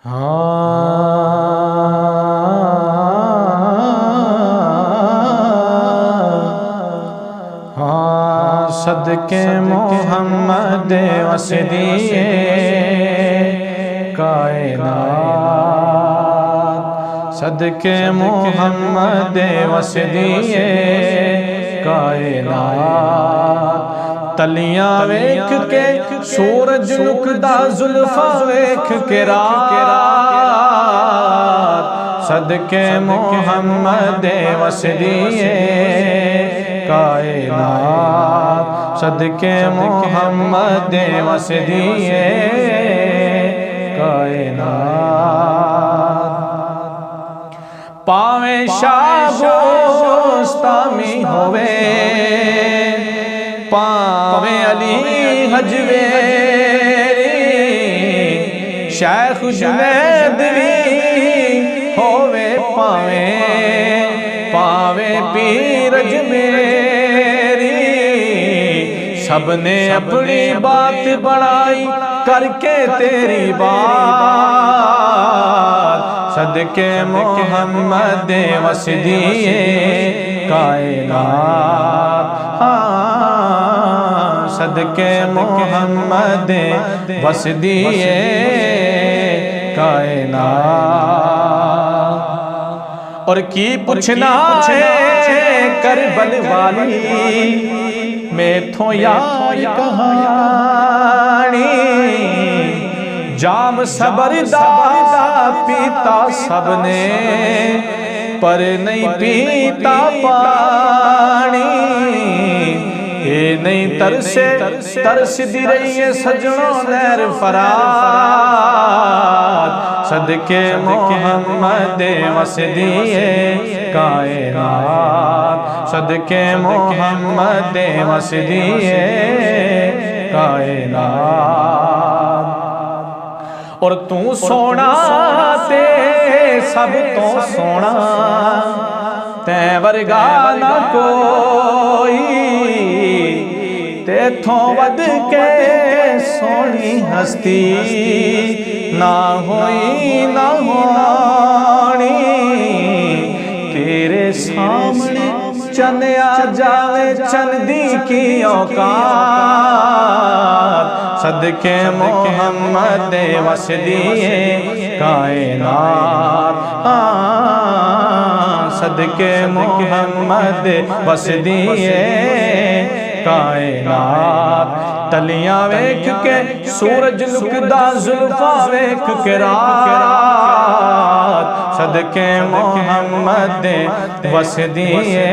صدقے محمد وسدیے کائنات، صدقے محمد وسدیے کائنات، تلیاں ویکھ کے سورج لکدا زلفاں ویکھ کے رات، صدقے محمد وسدیے کائنات، صدقے محمد وسدیے کائنات، پاویں شابوستامی ہوئے، پاویں علی حجویری، شیخ جنید بھی ہوئے، پاویں پیر اجمیری، سب نے اپنی بات بڑائی کر کے تیری بات، صدقے محمد وسدیے کائنات، صدقے محمد وسدیے کائنات، اور کی پوچھنا ہے کربل والی میں تھو یار کہانی، جام صبر دا پیتا سب نے پر نہیں پیتا پانی، یہ نہیں ترس دی رہی ہے سجنوں نہر فرات، صدقے محمد وسدیے کائنات، صدقے محمد وسدیے کائنات، اور تو سونا تے سب تو سونا، تے ورگا نہ کوئی، تے تھوں ود کے سونی ہستی نہ ہوئی نہ ہونی، تیرے سامنے چن آ جاوے چندی کی اوقات، صدقے محمد وسدیے کائنات، صدقے محمد وسدیے کائنات، تلیاں ویکھ کے سورج لکدا زلفاں ویکھ کے رات، صدقے محمد وسدیے